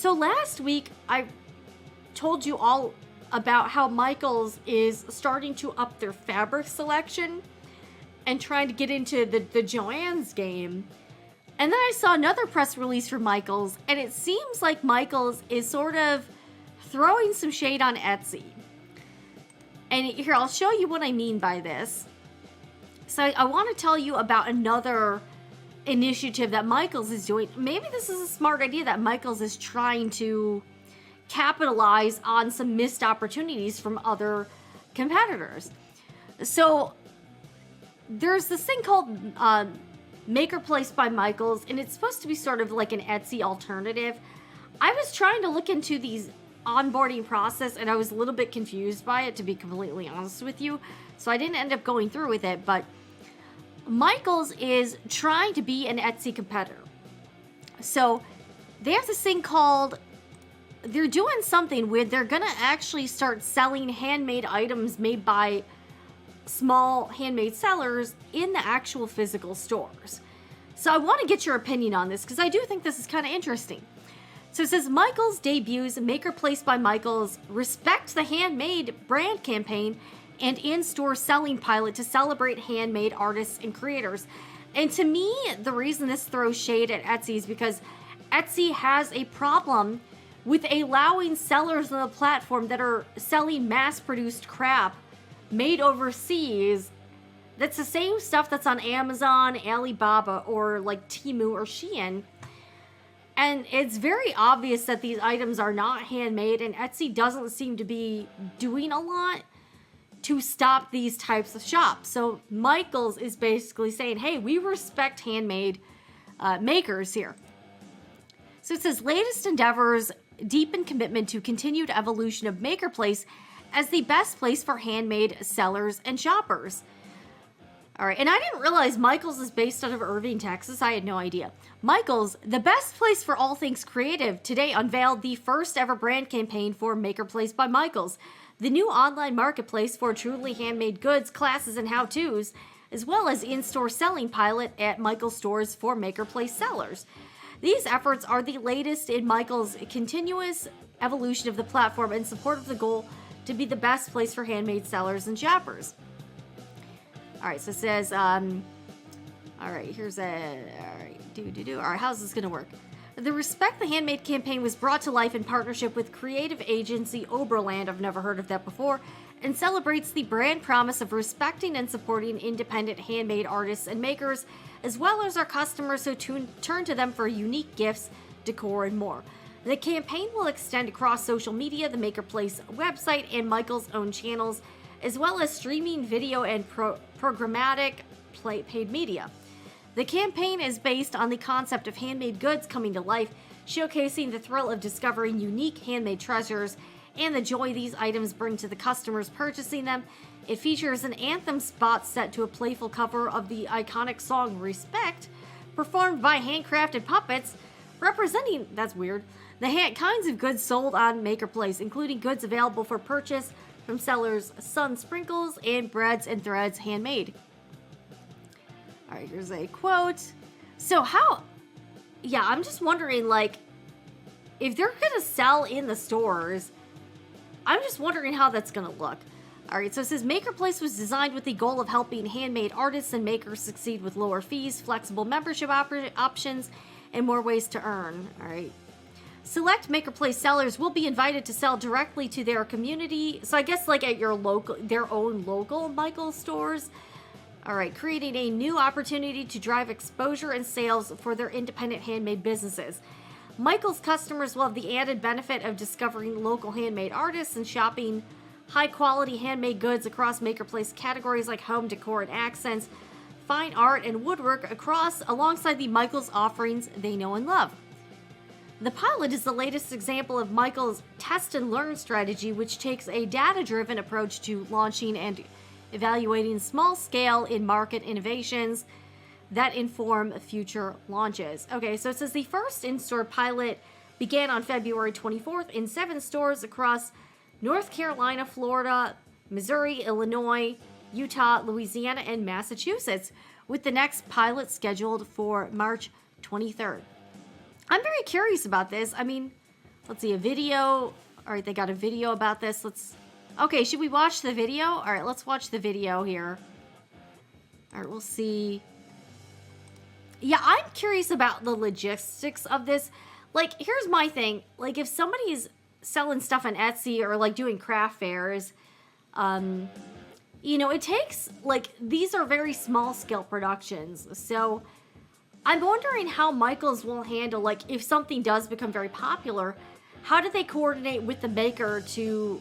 So last week, I told you all about how Michaels is starting to up their fabric selection and trying to get into the Joann's game. And then I saw another press release from Michaels, and it seems like Michaels is sort of throwing some shade on Etsy. And here, I'll show you what I mean by this. So I want to tell you about another initiative that Michaels is doing. Maybe this is a smart idea that Michaels is trying to capitalize on some missed opportunities from other competitors. So there's this thing called MakerPlace by Michaels, and it's supposed to be sort of like an Etsy alternative. I was trying to look into these onboarding process, and I was a little bit confused by it, to be completely honest with you. So I didn't end up going through with it, but Michaels is trying to be an Etsy competitor. So they have this thing called, they're doing something where they're gonna actually start selling handmade items made by small handmade sellers in the actual physical stores. So I want to get your opinion on this because I do think this is kind of interesting. So it says Michaels debuts MakerPlace by Michaels, Respect the Handmade brand campaign and in-store selling pilot to celebrate handmade artists and creators. And to me, the reason this throws shade at Etsy is because Etsy has a problem with allowing sellers on the platform that are selling mass-produced crap made overseas. That's the same stuff that's on Amazon, Alibaba, or like Temu or Shein. And it's very obvious that these items are not handmade, and Etsy doesn't seem to be doing a lot to stop these types of shops. So Michaels is basically saying, hey, we respect handmade makers here. So it says, latest endeavors deepen commitment to continued evolution of MakerPlace as the best place for handmade sellers and shoppers. All right, and I didn't realize Michaels is based out of Irving, Texas. I had no idea. Michaels, the best place for all things creative, today unveiled the first ever brand campaign for MakerPlace by Michaels, the new online marketplace for truly handmade goods, classes, and how-tos, as well as in-store selling pilot at Michaels stores for MakerPlace sellers. These efforts are the latest in Michaels' continuous evolution of the platform in support of the goal to be the best place for handmade sellers and shoppers. All right, so it says, all right, here's a, all right, how's this gonna work? The Respect the Handmade campaign was brought to life in partnership with creative agency Oberland, I've never heard of that before, and celebrates the brand promise of respecting and supporting independent handmade artists and makers, as well as our customers who turn to them for unique gifts, decor, and more. The campaign will extend across social media, the MakerPlace website, and Michaels' own channels, as well as streaming video and programmatic paid media. The campaign is based on the concept of handmade goods coming to life, showcasing the thrill of discovering unique handmade treasures and the joy these items bring to the customers purchasing them. It features an anthem spot set to a playful cover of the iconic song Respect, performed by handcrafted puppets, representing, that's weird, the kinds of goods sold on MakerPlace, including goods available for purchase from sellers Sun Sprinkles and Breads and Threads Handmade. All right, here's a quote. So I'm just wondering, like, if they're gonna sell in the stores, I'm just wondering how that's gonna look. All right, so it says MakerPlace was designed with the goal of helping handmade artists and makers succeed with lower fees, flexible membership options, and more ways to earn. All right. Select MakerPlace sellers will be invited to sell directly to their community. So I guess like at their own local Michaels stores. All right, creating a new opportunity to drive exposure and sales for their independent handmade businesses. Michaels customers will have the added benefit of discovering local handmade artists and shopping high-quality handmade goods across MakerPlace categories like home decor and accents, fine art, and woodwork alongside the Michaels offerings they know and love. The pilot is the latest example of Michaels' test and learn strategy, which takes a data-driven approach to launching and evaluating small-scale in-market innovations that inform future launches. Okay, so it says the first in-store pilot began on February 24th in 7 stores across North Carolina, Florida, Missouri, Illinois, Utah, Louisiana, and Massachusetts, with the next pilot scheduled for March 23rd. I'm very curious about this. I mean, let's see, a video. All right, they got a video about this. Okay, should we watch the video? All right, let's watch the video here. All right, we'll see. Yeah, I'm curious about the logistics of this. Like, here's my thing. Like, if somebody's selling stuff on Etsy or, like, doing craft fairs, you know, it takes, like, these are very small-scale productions. So, I'm wondering how Michaels will handle, like, if something does become very popular, how do they coordinate with the maker to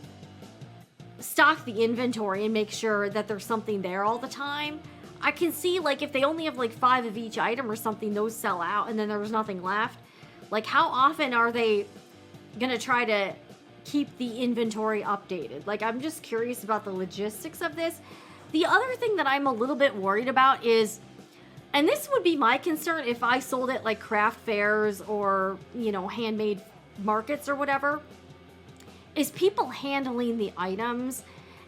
stock the inventory and make sure that there's something there all the time? I can see, like, if they only have, like, 5 of each item or something, those sell out and then there was nothing left. Like, how often are they gonna try to keep the inventory updated? Like, I'm just curious about the logistics of this. The other thing that I'm a little bit worried about is, and this would be my concern if I sold at, like, craft fairs or, you know, handmade markets or whatever, is people handling the items,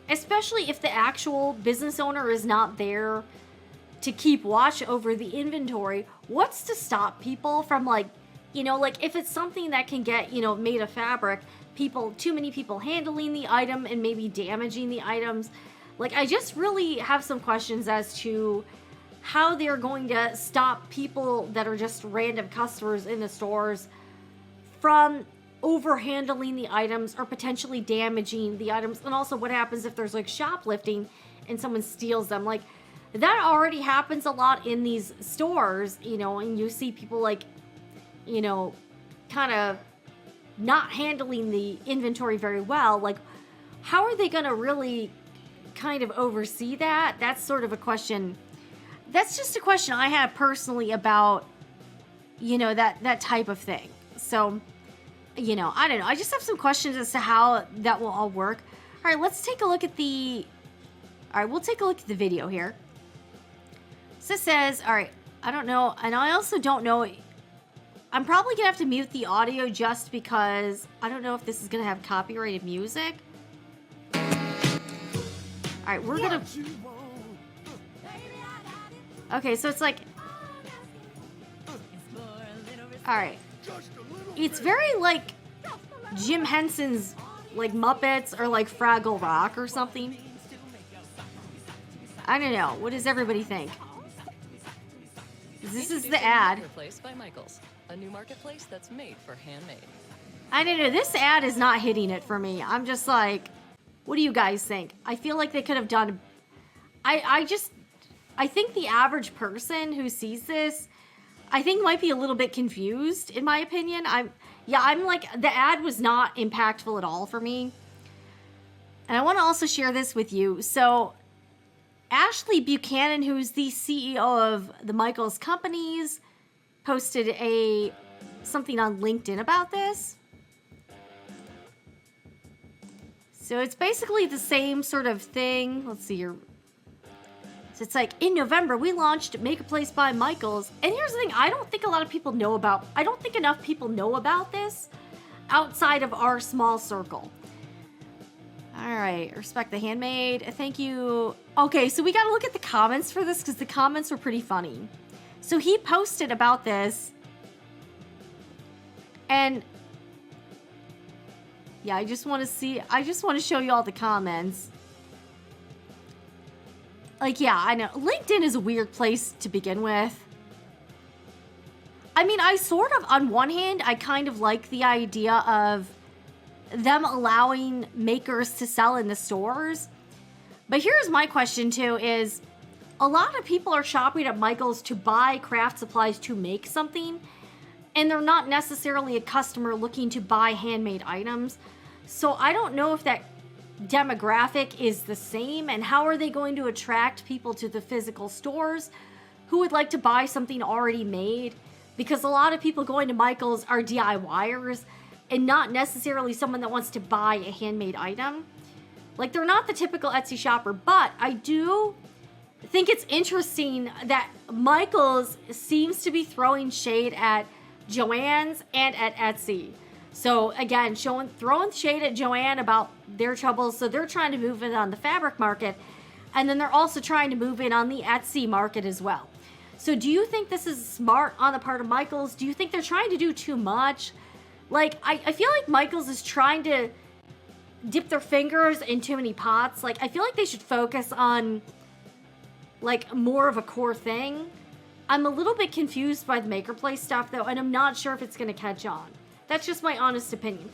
especially if the actual business owner is not there to keep watch over the inventory. What's to stop people from, like, you know, like, if it's something that can get, you know, made of fabric, too many people handling the item and maybe damaging the items. Like, I just really have some questions as to how they're going to stop people that are just random customers in the stores from over-handling the items or potentially damaging the items. And also what happens if there's, like, shoplifting and someone steals them. Like, that already happens a lot in these stores, you know, and you see people, like, you know, kind of not handling the inventory very well. Like, how are they going to really kind of oversee that? That's sort of a question. That's just a question I have personally about, you know, that type of thing. So, you know, I don't know. I just have some questions as to how that will all work. All right, let's take a look at we'll take a look at the video here. So it says, all right, I don't know. And I also don't know. I'm probably going to have to mute the audio just because I don't know if this is going to have copyrighted music. All right, we're going to... Okay, so it's like... All right. It's very like Jim Henson's, like, Muppets or like Fraggle Rock or something. I don't know. What does everybody think? This is the ad. MakerPlace by Michaels, a new marketplace that's made for handmade. I don't know. This ad is not hitting it for me. I'm just like, what do you guys think? I feel like they could have done... I think the average person who sees this, I think might be a little bit confused, in my opinion. I'm like, the ad was not impactful at all for me. And I want to also share this with you. So, Ashley Buchanan, who's the CEO of the Michaels companies, posted something on LinkedIn about this. So it's basically the same sort of thing. Let's see here. So it's like, in November, we launched MakerPlace by Michaels. And here's the thing, I don't think enough people know about this outside of our small circle. All right, respect the handmade. Thank you. Okay, so we got to look at the comments for this because the comments were pretty funny. So he posted about this. And yeah, I just want to show you all the comments. Like, yeah, I know. LinkedIn is a weird place to begin with. I mean, I sort of, on one hand, I kind of like the idea of them allowing makers to sell in the stores. But here's my question, too, is a lot of people are shopping at Michaels to buy craft supplies to make something, and they're not necessarily a customer looking to buy handmade items. So I don't know if that demographic is the same, and how are they going to attract people to the physical stores who would like to buy something already made? Because a lot of people going to Michaels are DIYers and not necessarily someone that wants to buy a handmade item. Like, they're not the typical Etsy shopper, but I do think it's interesting that Michaels seems to be throwing shade at Joann's and at Etsy. So again, throwing shade at Joann about their troubles. So they're trying to move in on the fabric market, and then they're also trying to move in on the Etsy market as well. So do you think this is smart on the part of Michaels? Do you think they're trying to do too much? Like, I feel like Michaels is trying to dip their fingers in too many pots. Like, I feel like they should focus on, like, more of a core thing. I'm a little bit confused by the MakerPlace stuff, though, and I'm not sure if it's going to catch on. That's just my honest opinion.